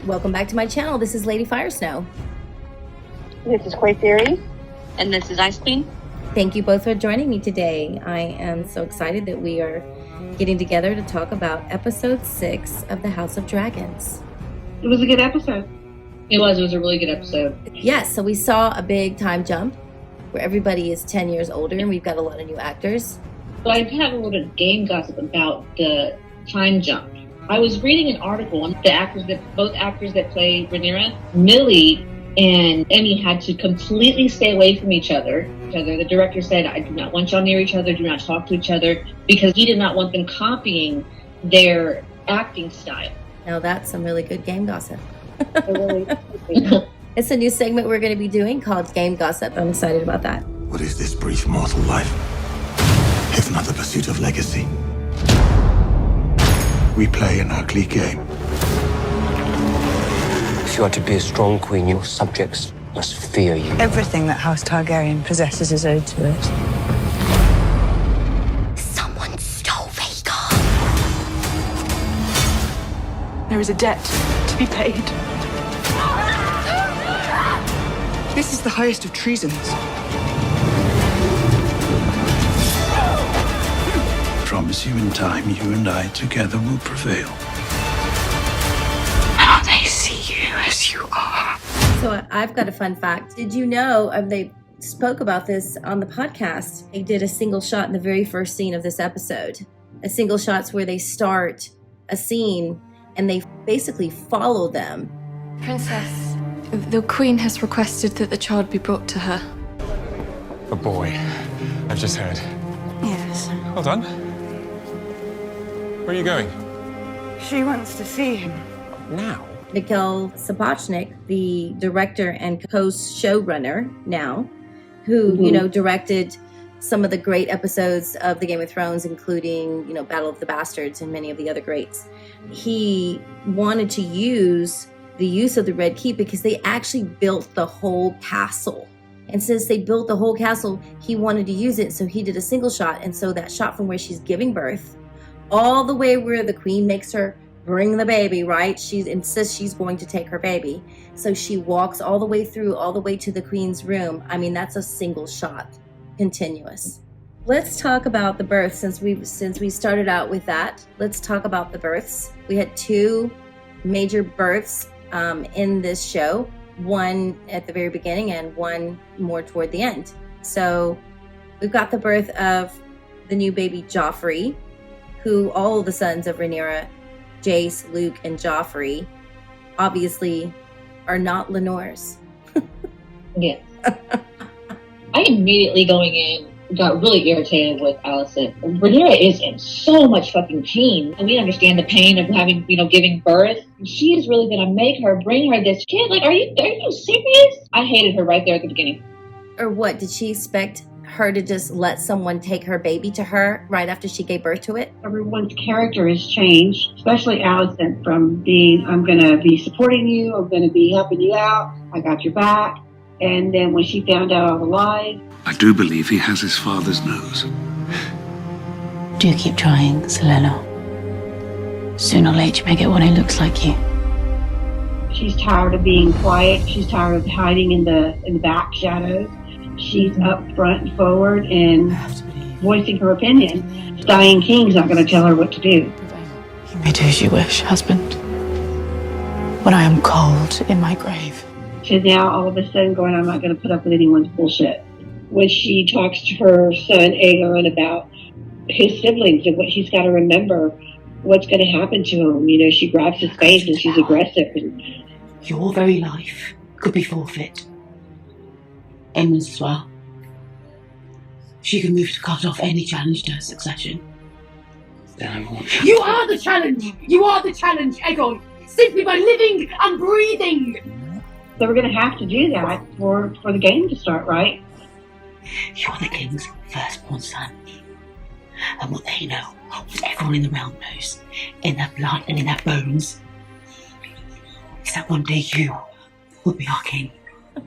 Welcome back to my channel. This is Lady Firesnow. This is Quay Theory. And this is Ice Queen. Thank you both for joining me today. I am so excited that we are getting together to talk about episode 6 of the House of Dragons. It was a good episode. It was a really good episode. Yes, so we saw a big time jump where everybody is 10 years older and we've got a lot of new actors. So I have a little bit of game gossip about the time jump. I was reading an article on both actors that play Rhaenyra, Millie and Emmy had to completely stay away from each other. The director said, I do not want y'all near each other, do not talk to each other, because he did not want them copying their acting style. Now that's some really good game gossip. It's a new segment we're going to be doing called Game Gossip. I'm excited about that. What is this brief mortal life, if not the pursuit of legacy? We play an ugly game. If you are to be a strong queen, your subjects must fear you. Everything that House Targaryen possesses is owed to it. Someone stole Vhagar. There is a debt to be paid. This is the highest of treasons. Promise you in time, you and I together will prevail. How they see you as you are. So I've got a fun fact. Did you know, they spoke about this on the podcast, they did a single shot in the very first scene of this episode. A single shot's where they start a scene and they basically follow them. Princess, the Queen has requested that the child be brought to her. A boy, I've just heard. Yes. Well done. Where are you going? She wants to see him. Now? Mikhail Sapochnik, the director and co-showrunner now, who, directed some of the great episodes of the Game of Thrones, including, Battle of the Bastards and many of the other greats. He wanted to use the use of the Red Keep because they actually built the whole castle. And since they built the whole castle, he wanted to use it. So he did a single shot. And so that shot from where she's giving birth, all the way where the Queen makes her bring the baby, right? She insists she's going to take her baby. So she walks all the way through, all the way to the Queen's room. I mean, that's a single shot, continuous. Let's talk about the birth since we started out with that. Let's talk about the births. We had 2 major births in this show, one at the very beginning and one more toward the end. So we've got the birth of the new baby Joffrey, who all of the sons of Rhaenyra, Jace, Luke, and Joffrey, obviously are not Lenore's. Yeah. I immediately going in got really irritated with Alicent. Rhaenyra is in so much fucking pain. And we understand the pain of having, giving birth. She is really gonna make her bring her this kid. Like, are you serious? I hated her right there at the beginning. Or what? Did she expect her to just let someone take her baby to her right after she gave birth to it? Everyone's character has changed, especially Alicent, from being, I'm going to be supporting you, I'm going to be helping you out, I got your back. And then when she found out all the lies. I do believe he has his father's nose. Do keep trying, Selena. Sooner or later you may get one who looks like you. She's tired of being quiet. She's tired of hiding in the back shadows. She's up front and forward and voicing her opinion. Dying King's not going to tell her what to do. You may do as you wish, husband. When I am cold in my grave. She's now all of a sudden going, I'm not going to put up with anyone's bullshit. When she talks to her son Aegon about his siblings and what he's got to remember, what's going to happen to him. She grabs his face and she's aggressive. And your very life could be forfeit. Aemond's as well. She can move to cut off any challenge to her succession. Then I won't. You are the challenge! You are the challenge, Aegon! Simply by living and breathing! So we're going to have to do that for the game to start, right? You're the king's firstborn son. And what they know, what everyone in the realm knows, in their blood and in their bones, is that one day you will be our king.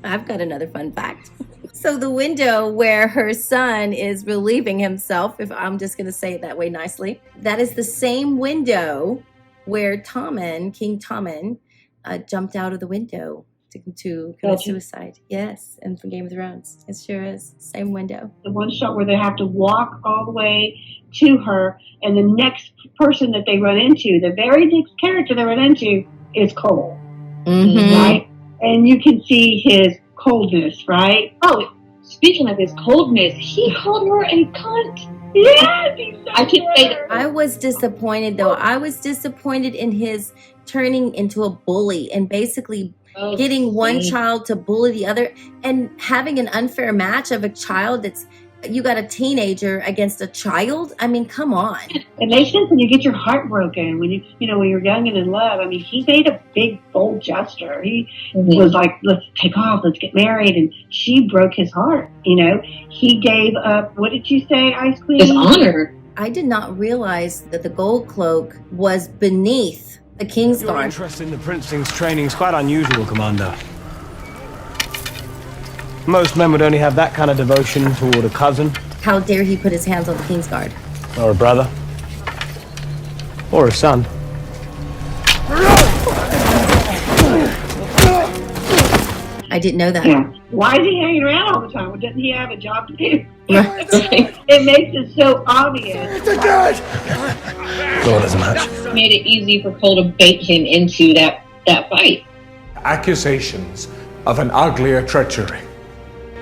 I've got another fun fact. So the window where her son is relieving himself, if I'm just going to say it that way nicely, that is the same window where Tommen, King Tommen, jumped out of the window to commit suicide. Yes, and from Game of Thrones. It sure is. Same window. The one shot where they have to walk all the way to her, and the next person that they run into, the very next character they run into, is Cole. Mm-hmm. Right? And you can see his coldness, right? Oh, speaking of his coldness, he called her a cunt. Yes, I keep saying I was disappointed, though. I was disappointed in his turning into a bully and basically getting one child to bully the other and having an unfair match of a child that's, you got a teenager against a child. I mean, come on. It makes sense when you get your heart broken, when when you're young and in love. I mean, he made a big, bold gesture. He was like, let's take off, let's get married. And she broke his heart, He gave up, what did you say, Ice Queen? His honor. I did not realize that the gold cloak was beneath the Kingsguard. Your interest in the Princeling's training is quite unusual, Commander. Most men would only have that kind of devotion toward a cousin. How dare he put his hands on the Kingsguard? Or a brother. Or a son. I didn't know that. Yeah. Why is he hanging around all the time? Well, doesn't he have a job to do? Right. It makes it so obvious. Lord as a match. Made it easy for Cole to bait him into that fight. Accusations of an uglier treachery.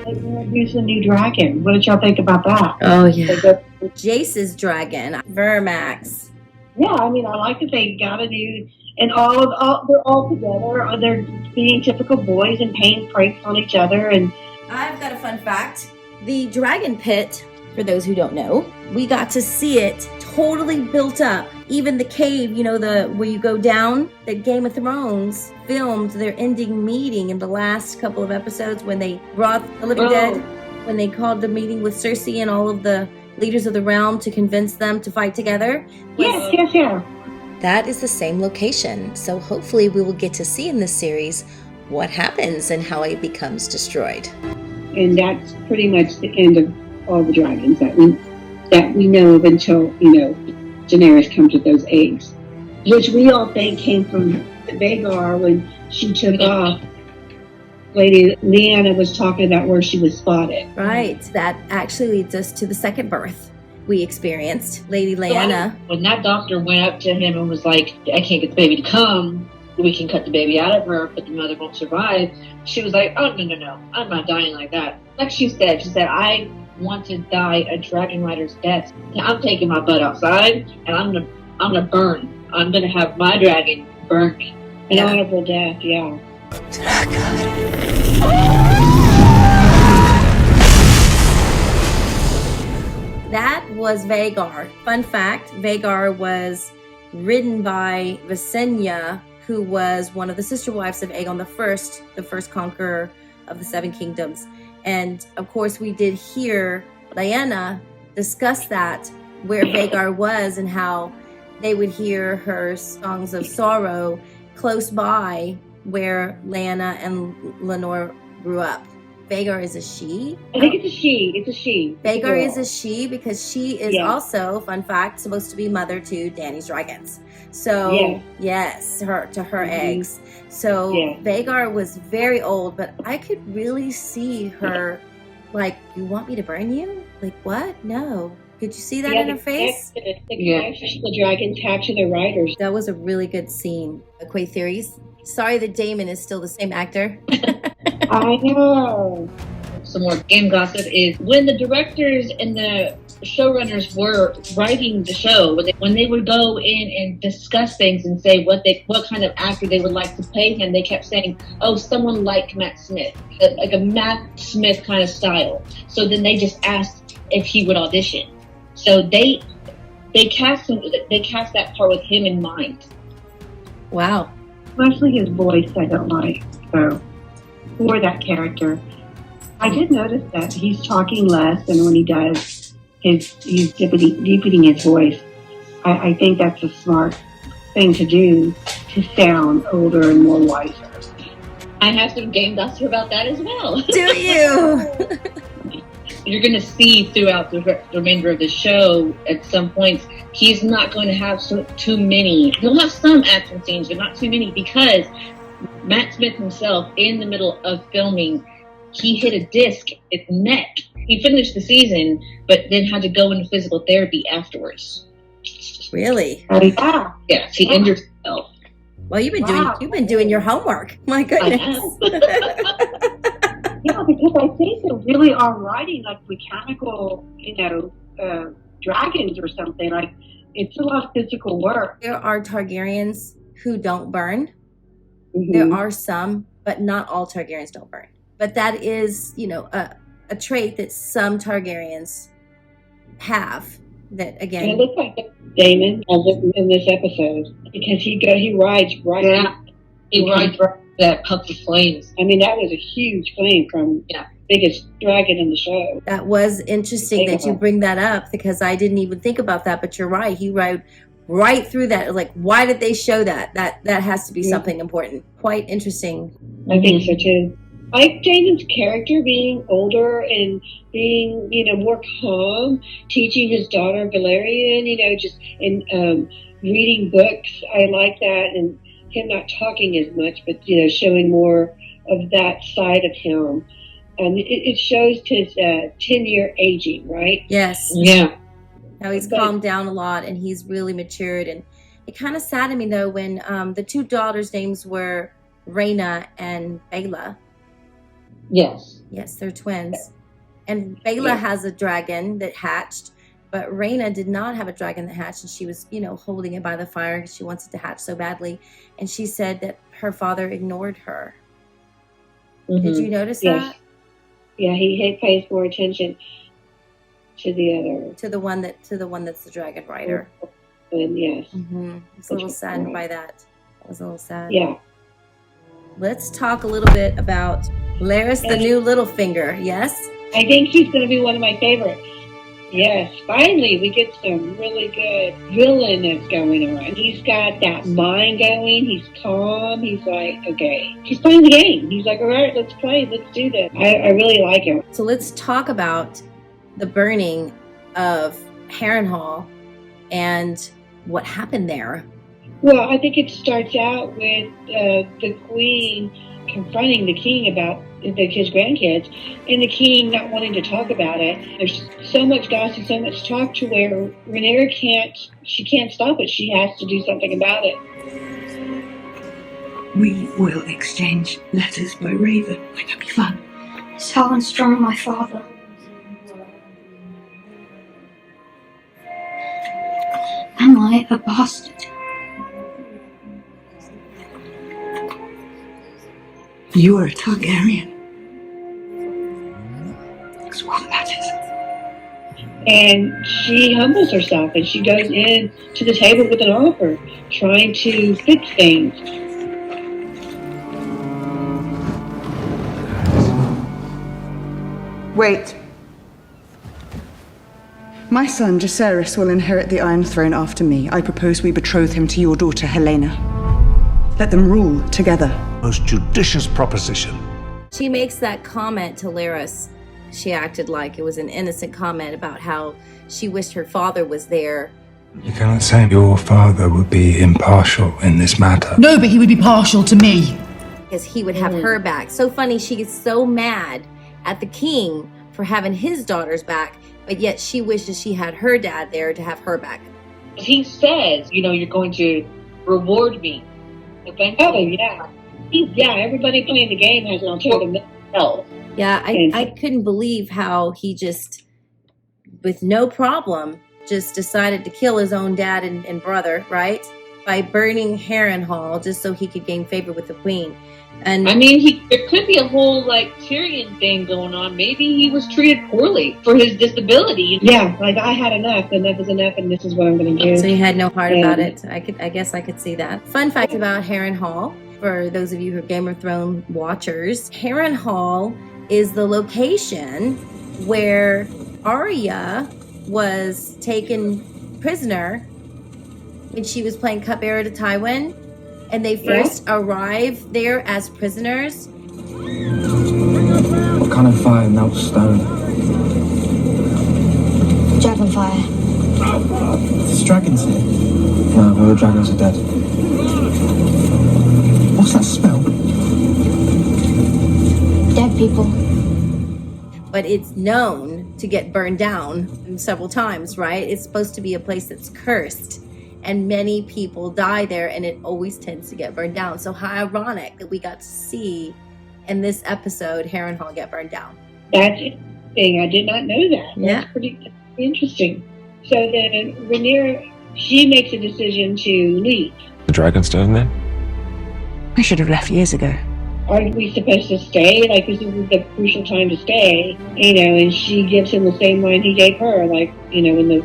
Who's the new dragon? What did y'all think about that? Oh, yeah. Jace's dragon, Vermax. Yeah, I mean, I like that they got a new, and they're all together. They're being typical boys and paying pranks on each other. And I've got a fun fact. The dragon pit, for those who don't know, we got to see it totally built up. Even the cave, where you go down, that Game of Thrones filmed their ending meeting in the last couple of episodes when they brought the living dead, when they called the meeting with Cersei and all of the leaders of the realm to convince them to fight together. Yes. That is the same location. So hopefully we will get to see in this series what happens and how it becomes destroyed. And that's pretty much the end of all the dragons that we know of until, Daenerys comes with those eggs, which we all think came from Vagar when she took off. Lady Lyanna was talking about where she was spotted. Right. That actually leads us to the second birth we experienced. Lady Lyanna. When that doctor went up to him and was like, I can't get the baby to come, we can cut the baby out of her, but the mother won't survive. She was like, oh, no, I'm not dying like that. Like she said, I want to die a dragon rider's death. I'm taking my butt outside and I'm gonna burn. I'm gonna have my dragon burn me. An honorable death, yeah. That was Vagar. Fun fact, Vagar was ridden by Visenya, who was one of the sister wives of Aegon the first conqueror of the Seven Kingdoms. And of course, we did hear Lyanna discuss that, where Vagar was and how they would hear her songs of sorrow close by where Lyanna and Lenore grew up. Vagar is a she. I think it's a she. It's a she. Vagar is a she because she is also, fun fact, supposed to be mother to Dany's dragons. So yes, her eggs. So Vagar was very old, but I could really see her like, you want me to burn you? Like, what? No. Could you see that in her face? The dragons hatching their riders. That was a really good scene. Quay theories. Sorry that Damon is still the same actor. I know. Some more game gossip is when the directors and the showrunners were writing the show, when they would go in and discuss things and say what kind of actor they would like to play him, they kept saying, oh, someone like Matt Smith, like a Matt Smith kind of style. So then they just asked if he would audition. So they cast that part with him in mind. Wow. Mostly his voice I don't like, so for that character. I did notice that he's talking less, and when he does, he's deepening his voice. I think that's a smart thing to do to sound older and more wiser. I have some game gossip about that as well. Do you? You're going to see throughout the remainder of the show, at some points, he's not going to have too many. He'll have some action scenes, but not too many, because Matt Smith himself, in the middle of filming, he hit a disc at the neck. He finished the season, but then had to go into physical therapy afterwards. Really? Yeah. Yes, he injured himself. Well, you've been doing your homework. My goodness. Yeah, because I think they really are riding like mechanical, dragons or something. Like, it's a lot of physical work. There are Targaryens who don't burn. Mm-hmm. There are some, but not all Targaryens don't burn. But that is, a trait that some Targaryens have. That again, And it looks like Daemon in this episode because he rides right. Yeah, he rides right that puff of flames. I mean, that was a huge flame from biggest dragon in the show. That was interesting that you bring that up because I didn't even think about that. But you're right. He rode right through that. Like, why did they show that? That has to be something important. Quite interesting. I think so too. I like Damon's character being older and being, more calm, teaching his daughter Valerian, reading books. I like that, and him not talking as much, but showing more of that side of him. It shows his 10-year aging, right? Yes. Yeah. How he's calmed down a lot and he's really matured. And it kind of saddened me though when the two daughters' names were Rhaena and Baela. Yes. Yes, they're twins. And Baela has a dragon that hatched, but Rhaena did not have a dragon that hatched, and she was, holding it by the fire because she wants it to hatch so badly. And she said that her father ignored her. Mm-hmm. Did you notice that? Yeah, he pays more attention to the other, to the one that's the dragon rider. And yes, It's a little saddened by that. It was a little sad. Yeah. Let's talk a little bit about Larys the new Littlefinger. Yes? I think he's going to be one of my favorites. Yes, finally we get some really good villainess going on. He's got that mind going. He's calm. He's like, okay. He's playing the game. He's like, all right, let's play. Let's do this. I really like him. So let's talk about the burning of Harrenhal and what happened there. Well, I think it starts out with the queen confronting the king about his grandkids, and the king not wanting to talk about it. There's so much gossip, so much talk to where Rhaenyra can't stop it. She has to do something about it. We will exchange letters by Raven. Won't that be fun? It's how unstrung my father. Am I a bastard? You are a Targaryen. That's what matters. And she humbles herself and she goes in to the table with an offer, trying to fix things. Wait. My son, Jacaerys, will inherit the Iron Throne after me. I propose we betroth him to your daughter, Helena. Let them rule together. Most judicious proposition. She makes that comment to Larys. She acted like it was an innocent comment about how she wished her father was there. You cannot say your father would be impartial in this matter. No, but he would be partial to me. Because he would have her back. So funny, she gets so mad at the king for having his daughters back, but yet she wishes she had her dad there to have her back. He says, you're going to reward me. Eventually, yeah, everybody playing the game has an alternative self. Yeah, I couldn't believe how he just, with no problem, just decided to kill his own dad and brother, right? By burning Harrenhal just so he could gain favor with the queen. And I mean, there could be a whole Tyrion thing going on. Maybe he was treated poorly for his disability. Yeah, like I had enough. Enough is enough, and this is what I'm going to do. So he had no heart about it. I guess I could see that. Fun fact about Harrenhal, for those of you who are Game of Thrones watchers, Harrenhal is the location where Arya was taken prisoner when she was playing cupbearer to Tywin. And they first arrive there as prisoners. What kind of fire melts stone? Dragonfire. There's dragons here. No, all the dragons are dead. What's that smell? people. But it's known to get burned down several times, right? It's supposed to be a place that's cursed, and many people die there, and it always tends to get burned down. So how ironic that we got to see in this episode Harrenhal get burned down. That's interesting. I did not know that. Yeah. That's pretty interesting. So then Rhaenyra, she makes a decision to leave. The dragon's done then? I should have left years ago. Aren't we supposed to stay? Like, this is the crucial time to stay, and she gives him the same line he gave her. Like, when the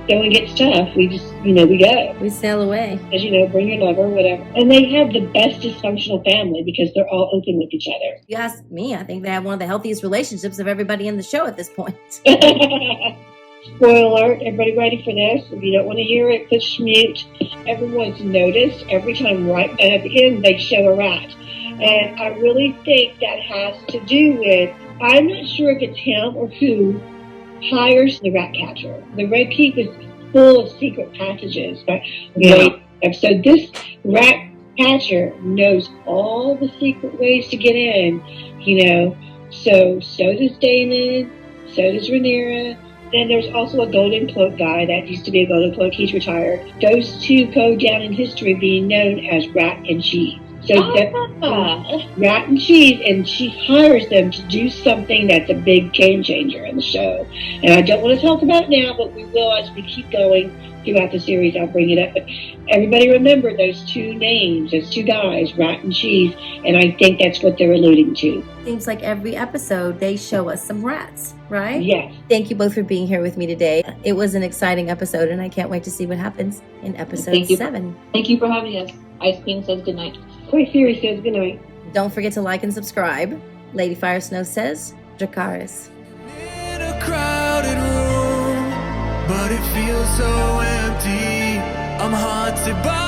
going gets tough, we just, we go. We sail away. As bring your lover, whatever. And they have the best dysfunctional family because they're all open with each other. If you ask me, I think they have one of the healthiest relationships of everybody in the show at this point. Spoiler alert, everybody ready for this? If you don't want to hear it, push mute. Everyone's noticed every time right at the end they show a rat. And I really think that has to do with, I'm not sure if it's him or who hires the rat catcher. The Red Keep is full of secret passages. But so this rat catcher knows all the secret ways to get in, So does Damon, so does Rhaenyra. Then there's also a Golden Cloak guy that used to be a Golden Cloak. He's retired. Those two go down in history being known as Rat and Cheese. So Rat and Cheese, and she hires them to do something that's a big game changer in the show. And I don't want to talk about it now, but we will as we keep going throughout the series. I'll bring it up. But everybody remember those two names, those two guys, Rat and Cheese, and I think that's what they're alluding to. Seems like every episode they show us some rats, right? Yes. Thank you both for being here with me today. It was an exciting episode, and I can't wait to see what happens in episode 7. Thank you for having us. Ice Queen says goodnight. Toy Series says goodnight. Don't forget to like and subscribe. Lady Fire Snow says, Dracarys. In a crowded room, but it feels so empty. I'm haunted by